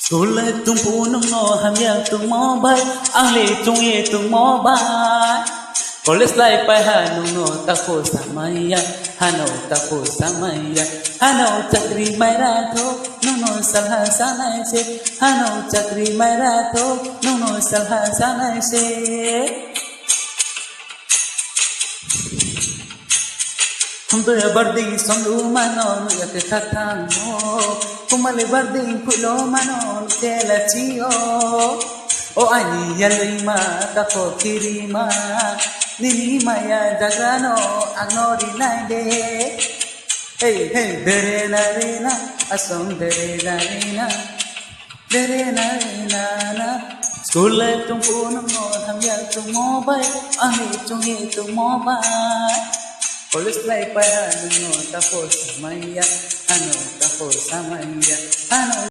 Kule tung punong no hamyang tung mo bay ang li tung ye tung mo bay Koles lai pai hanung no tako samaya hano tako samaya hano chakri mai ra tho no salha sanai se hano chakri mai ra tho no salha sanai se Hum to barding sondu mano yak khatang mo kumale barding kulo mano tela chio o ani yalima ka ko kirima nini maya jagano agnori naide hey hey dere na asong dere na school life tung punong no tham gia tung mo bay ani tung ye tung mo bay College life pa ano tapos samaya ano